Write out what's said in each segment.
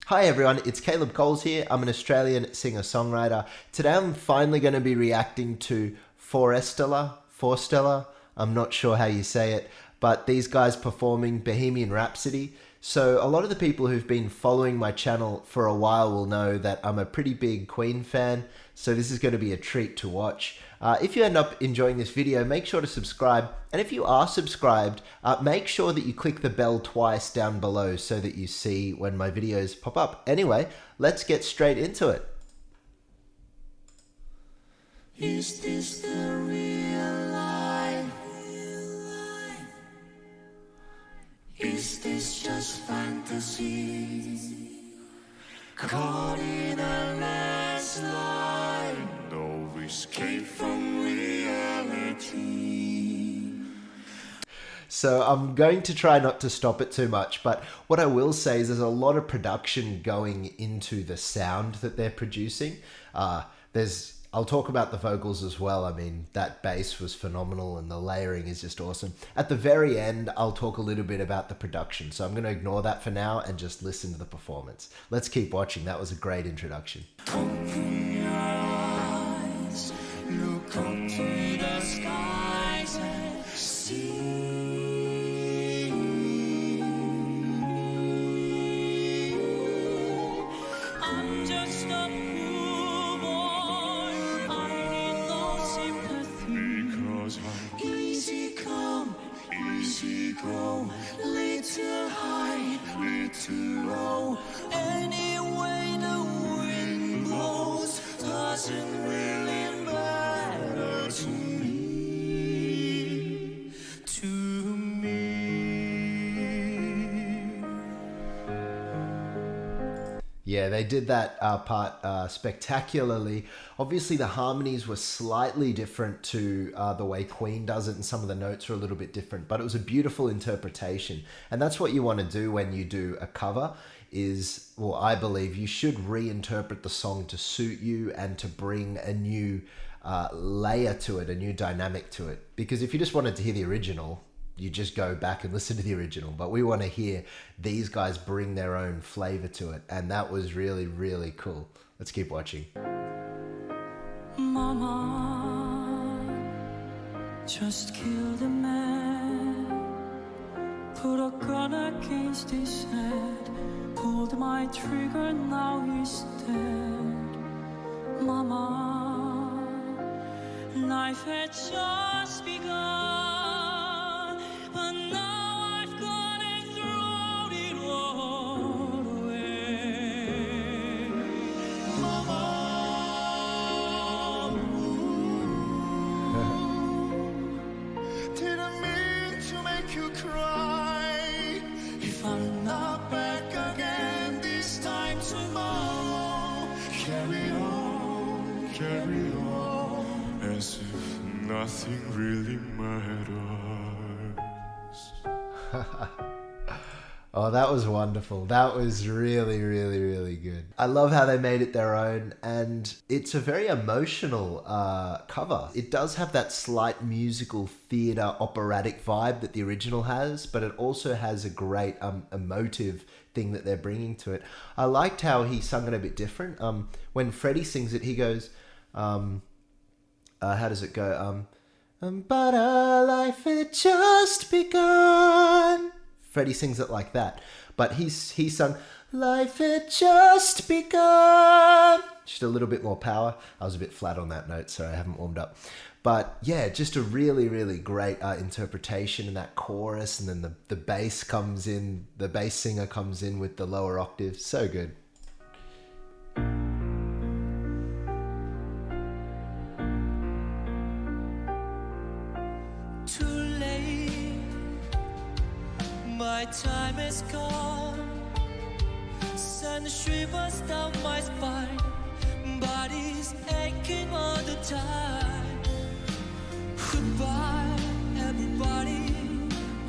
Hi everyone, it's Caleb Coles here. I'm an Australian singer-songwriter. Today I'm finally going to be reacting to FORESTELLA. I'm not sure how you say it, but these guys performing Bohemian Rhapsody. So a lot of the people who've been following my channel for a while will know that I'm a pretty big Queen fan, so this is going to be a treat to watch. If you end up enjoying this video, make sure to subscribe, and if you are subscribed, make sure that you click the bell twice down below so that you see when my videos pop up. Anyway, let's get straight into it. Is this the real life? Is this just fantasy? Caught in a landslide, no escape from reality. So I'm going to try not to stop it too much, but what I will say is there's a lot of production going into the sound that they're producing. I'll talk about the vocals as well. I mean, that bass was phenomenal and the layering is just awesome. At the very end, I'll talk a little bip about the production. So I'm going to ignore that for now and just listen to the performance. Let's keep watching. That was a great introduction. Open your eyes, look up to the skies and see. I'm just a poor boy, I need no sympathy. Because I'm easy come, easy go, little high, little low. Anyway the wind blows doesn't really matter to me. Yeah, they did that part spectacularly. Obviously, the harmonies were slightly different to the way Queen does it, and some of the notes are a little bit different, but it was a beautiful interpretation. And that's what you want to do when you do a cover is, well, I believe you should reinterpret the song to suit you and to bring a new layer to it, a new dynamic to it. Because if you just wanted to hear the original, you just go back and listen to the original, but we want to hear these guys bring their own flavor to it, and that was really, really cool. Let's keep watching. Mama just killed a man, put a gun against his head, pulled my trigger, now he's dead. Mama, life had just begun. But now I've gone and thrown it all away. Mama, didn't mean to make you cry. If I'm not back again this time tomorrow, carry on, as if nothing really matters. Oh, that was wonderful. That was really, really, really good. I love how they made it their own, and it's a very emotional cover. It does have that slight musical theatre operatic vibe that the original has, but it also has a great emotive thing that they're bringing to it. I liked how he sung it a bit different. When Freddie sings it, he goes, how does it go? But our life had just begun. Freddie sings it like that, but he sung life had just begun. Just a little bit more power. I was a bit flat on that note, so I haven't warmed up. But yeah, just a really, really great interpretation in that chorus, and then the bass comes in. The bass singer comes in with the lower octave. So good. My time is gone. Sun shivers down my spine. Body's aching all the time. Goodbye, everybody.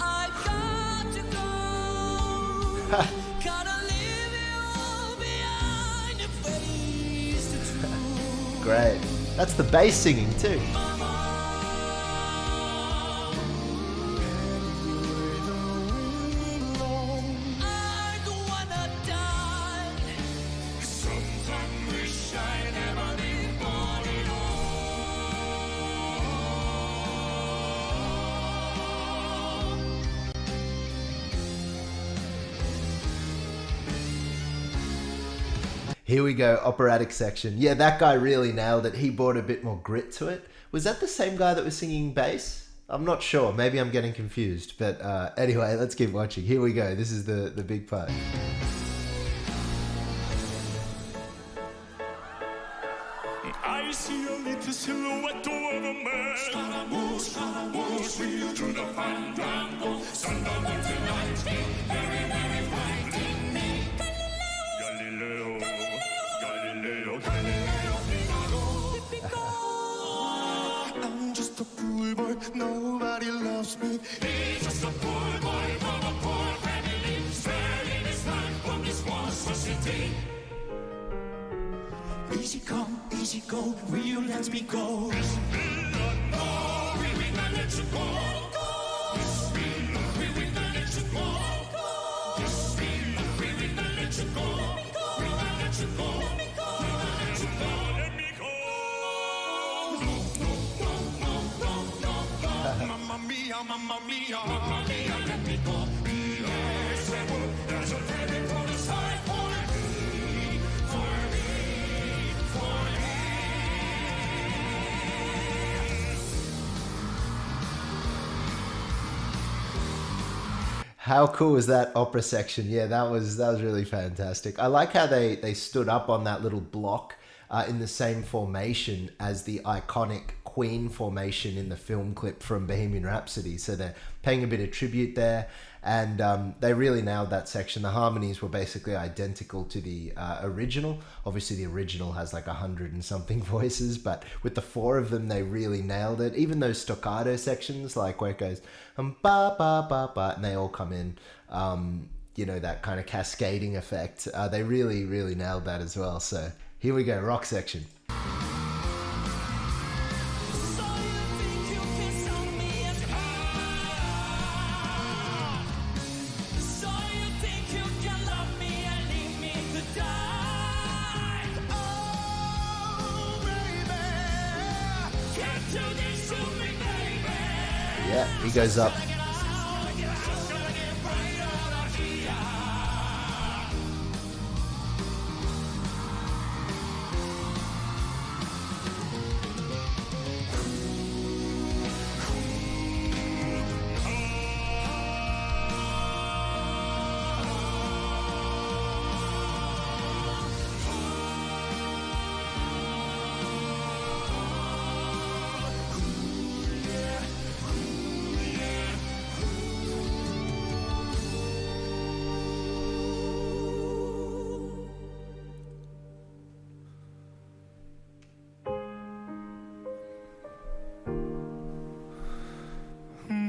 I got to go. Gotta leave you all behind and face the truth. Great. That's the bass singing too. Here we go, operatic section. Yeah, that guy really nailed it. He brought a bit more grit to it. Was that the same guy that was singing bass? I'm not sure. Maybe I'm getting confused. But anyway, let's keep watching. Here we go. This is the big part. I see a little silhouette of a man. Scaramouche, wheel through the fandango. Sundown tonight, very, very frightening me. Galileo, Figaro. I'm just a poor boy, nobody loves me. He's just a poor boy from a poor family, sparing his life from this monstrosity. Easy come, easy go, will you let me go? We will not let you go. We will not let you go. We will not let you go. We will not let you go. We will not let you go. Let me go. No. Mamma mia, mamma mia, mamma mia, let me go. Yes, there's a penny for the side for me, for me. How cool was that opera section? Yeah, that was really fantastic. I like how they stood up on that little block in the same formation as the iconic Queen formation in the film clip from Bohemian Rhapsody. So they're paying a bit of tribute there, and they really nailed that section. The harmonies were basically identical to the original. Obviously, the original has like 100 and something voices, but with the four of them, they really nailed it. Even those staccato sections, like where it goes ba ba ba ba, and they all come in. You know, that kind of cascading effect. They really, really nailed that as well. So here we go, rock section. Yeah, he goes up.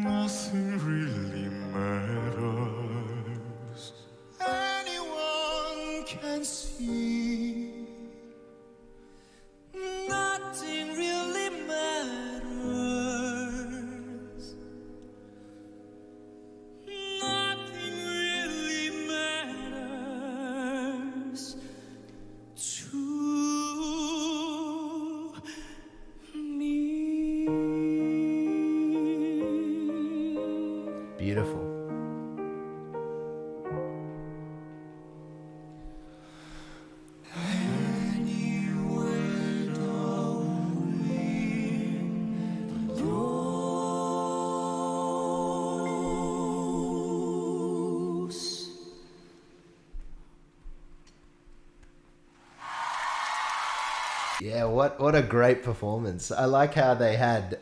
Nothing really matters. Anyone can see. Nothing really matters. Nothing really matters to me. Beautiful. Yeah, what a great performance. I like how they had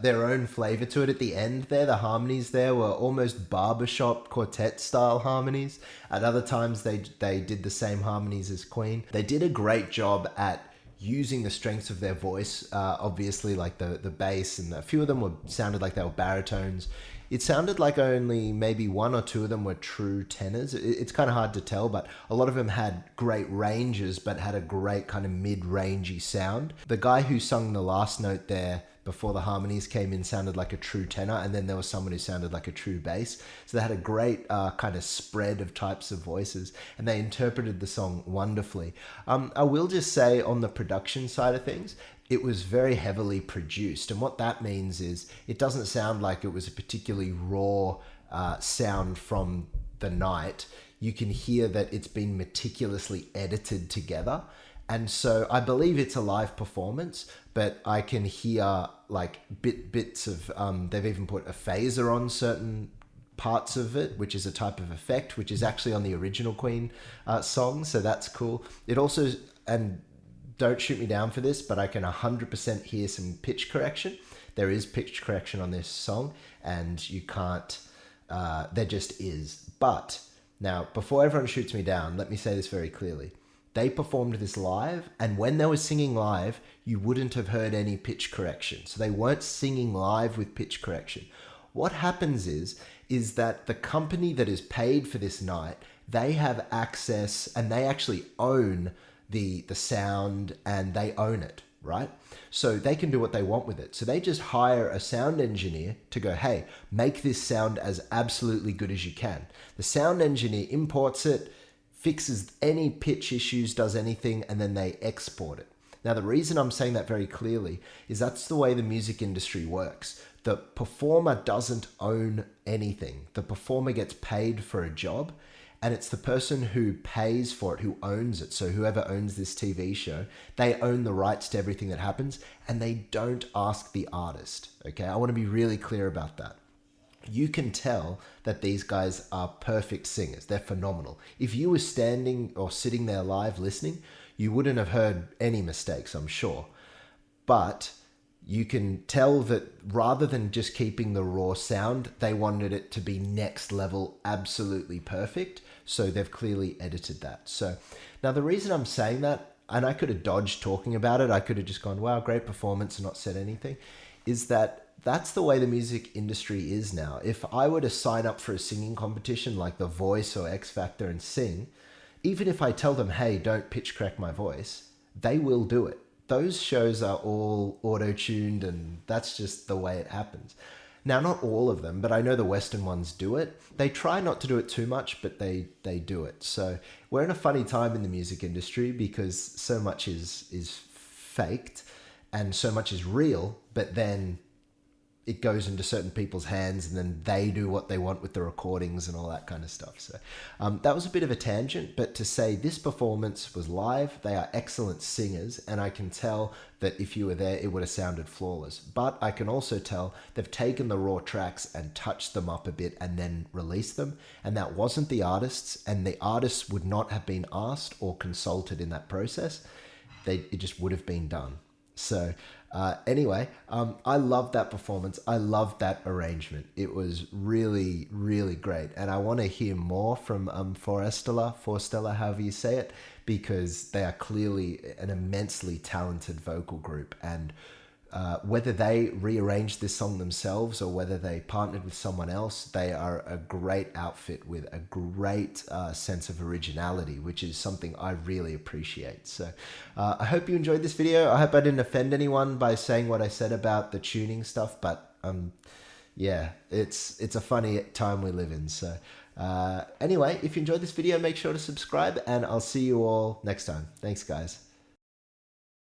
their own flavor to it at the end there. The harmonies there were almost barbershop quartet style harmonies. At other times they did the same harmonies as Queen. They did a great job at using the strengths of their voice, obviously, like the bass, and a few of them sounded like they were baritones. It sounded like only maybe one or two of them were true tenors. It's kind of hard to tell, but a lot of them had great ranges, but had a great kind of mid-rangey sound. The guy who sung the last note there before the harmonies came in sounded like a true tenor, and then there was someone who sounded like a true bass. So they had a great kind of spread of types of voices, and they interpreted the song wonderfully. I will just say, on the production side of things, it was very heavily produced, and what that means is it doesn't sound like it was a particularly raw sound from the night. you can hear that it's been meticulously edited together. And so I believe it's a live performance, but I can hear like bits of, they've even put a phaser on certain parts of it, which is a type of effect, which is actually on the original Queen song. So that's cool. It also, and don't shoot me down for this, but I can 100% hear some pitch correction. There is pitch correction on this song, and you can't, there just is. But now, before everyone shoots me down, let me say this very clearly. They performed this live, and when they were singing live, you wouldn't have heard any pitch correction. So they weren't singing live with pitch correction. What happens is that the company that is paid for this night, they have access and they actually own the sound, and they own it, right? So they can do what they want with it. So they just hire a sound engineer to go, hey, make this sound as absolutely good as you can. The sound engineer imports it, fixes any pitch issues, does anything, and then they export it. Now, the reason I'm saying that very clearly is that's the way the music industry works. The performer doesn't own anything. The performer gets paid for a job, and it's the person who pays for it who owns it. So whoever owns this TV show, they own the rights to everything that happens, and they don't ask the artist. Okay, I want to be really clear about that. You can tell that these guys are perfect singers. They're phenomenal. If you were standing or sitting there live listening, you wouldn't have heard any mistakes, I'm sure. But you can tell that rather than just keeping the raw sound, they wanted it to be next level, absolutely perfect. So they've clearly edited that. So now the reason I'm saying that, and I could have dodged talking about it, I could have just gone, wow, great performance, and not said anything, is that that's the way the music industry is now. If I were to sign up for a singing competition like The Voice or X Factor and sing, even if I tell them, hey, don't pitch correct my voice, they will do it. Those shows are all auto-tuned, and that's just the way it happens. Now, not all of them, but I know the Western ones do it. They try not to do it too much, but they do it. So we're in a funny time in the music industry because so much is faked and so much is real, but then it goes into certain people's hands and then they do what they want with the recordings and all that kind of stuff. So that was a bit of a tangent, but to say this performance was live, they are excellent singers, and I can tell that if you were there, it would have sounded flawless. But I can also tell they've taken the raw tracks and touched them up a bit and then released them, and that wasn't the artists, and the artists would not have been asked or consulted in that process. It just would have been done. So anyway, I loved that performance. I loved that arrangement. It was really, really great. And I want to hear more from FORESTELLA, however you say it, because they are clearly an immensely talented vocal group. And whether they rearranged this song themselves or whether they partnered with someone else, they are a great outfit with a great sense of originality, which is something I really appreciate. So I hope you enjoyed this video. I hope I didn't offend anyone by saying what I said about the tuning stuff, but yeah, it's a funny time we live in. So anyway, if you enjoyed this video, make sure to subscribe, and I'll see you all next time. Thanks, guys.